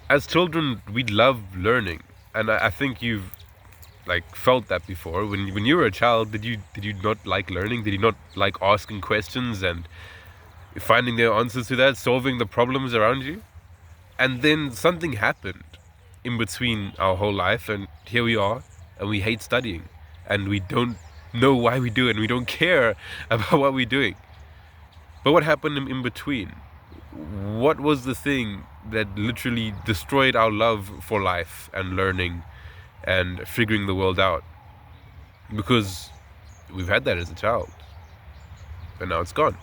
As children, we love learning, and I think you've like felt that before. When you were a child, did you not like learning? Did you not like asking questions and finding the answers to that, solving the problems around you? And then something happened in between our whole life, and here we are, and we hate studying, and we don't know why we do it, and we don't care about what we're doing. But what happened in between? What was the thing that literally destroyed our love for life and learning and figuring the world out? Because we've had that as a child, and now it's gone.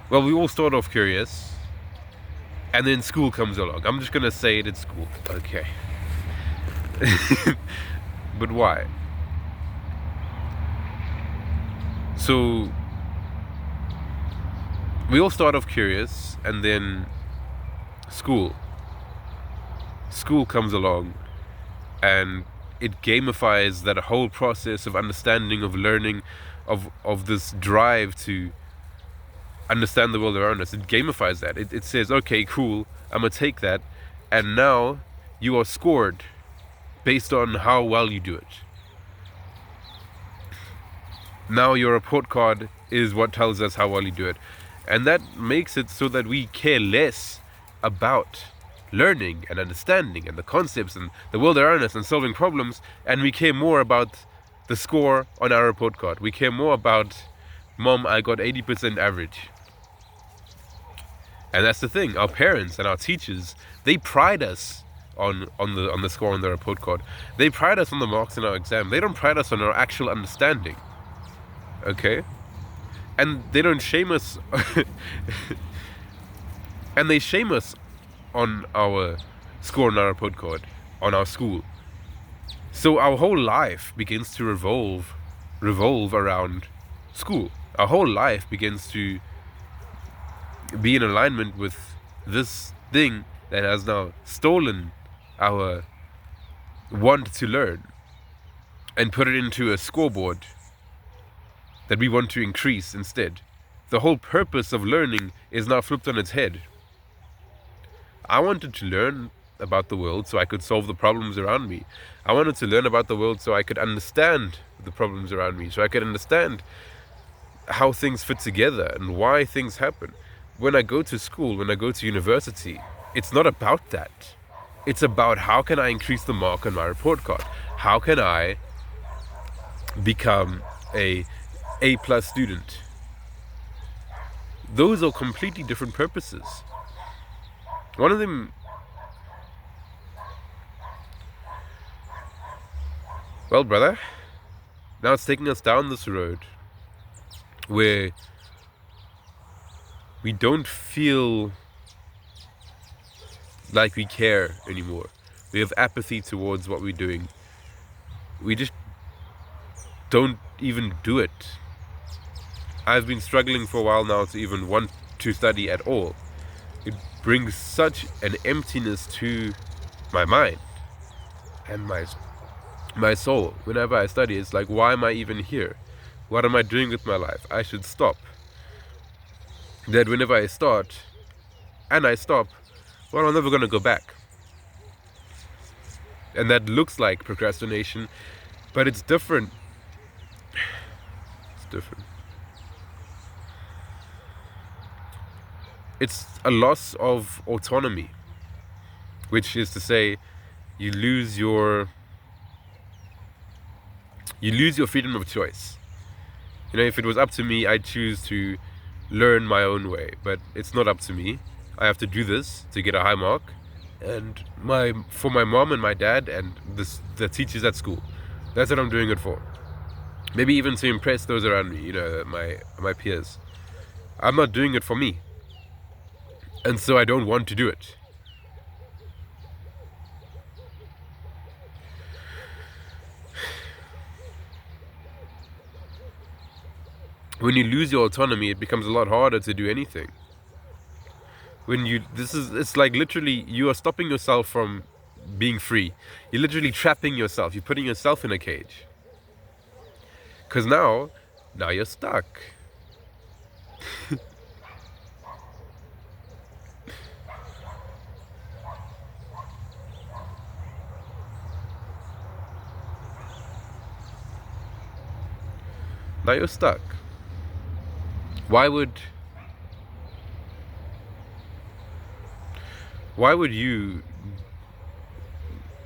Well, we all start off curious, and then school comes along. I'm just gonna say it, it's school. Okay. But why? So we all start off curious, and then school comes along, and it gamifies that whole process of understanding, of learning, of this drive to understand the world around us. It gamifies that. It says, okay, cool, I'm gonna take that, and now you are scored based on how well you do it. Now your report card is what tells us how well you do it. And that makes it so that we care less about learning and understanding and the concepts and the world around us and solving problems, and we care more about the score on our report card. We care more about, Mom, I got 80% average. And that's the thing. Our parents and our teachers, they pride us on the score on the report card. They pride us on the marks in our exam. They don't pride us on our actual understanding. Okay? And they don't shame us. And they shame us on our score on our report card, on our school. So our whole life begins to revolve around school. Our whole life begins to be in alignment with this thing that has now stolen our want to learn and put it into a scoreboard that we want to increase instead. The whole purpose of learning is now flipped on its head. I wanted to learn about the world so I could solve the problems around me. I wanted to learn about the world so I could understand the problems around me, so I could understand how things fit together and why things happen. When I go to school, when I go to university, it's not about that. It's about how can I increase the mark on my report card? How can I become a A+ student? Those are completely different purposes. One of them, well, brother, now it's taking us down this road where we don't feel like we care anymore. We have apathy towards what we're doing. We just don't even do it. I've been struggling for a while now to even want to study at all. It brings such an emptiness to my mind and my soul. Whenever I study, it's like, why am I even here? What am I doing with my life? I should stop. That whenever I start and I stop, well, I'm never going to go back. And that looks like procrastination, but it's different. It's different. It's a loss of autonomy, which is to say, you lose your freedom of choice. You know, if it was up to me, I'd choose to learn my own way, but it's not up to me. I have to do this to get a high mark, and for my mom and my dad and the teachers at school. That's what I'm doing it for. Maybe even to impress those around me, you know, my peers. I'm not doing it for me. And so I don't want to do it. When you lose your autonomy, it becomes a lot harder to do anything. It's like literally you are stopping yourself from being free. You're literally trapping yourself. You're putting yourself in a cage. Because now you're stuck. Now you're stuck. Why would you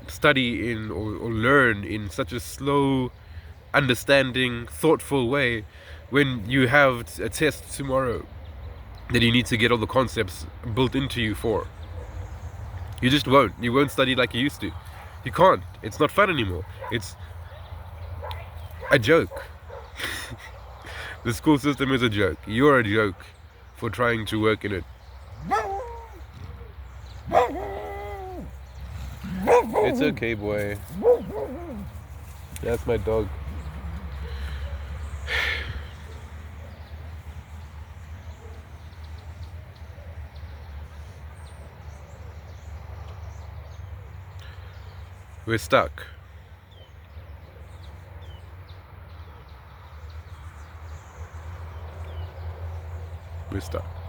study in or learn in such a slow, understanding, thoughtful way when you have a test tomorrow that you need to get all the concepts built into you for? You just won't. You won't study like you used to. You can't. It's not fun anymore. It's a joke. The school system is a joke. You're a joke for trying to work in it. It's okay, boy. That's my dog. We're stuck. We're stuck.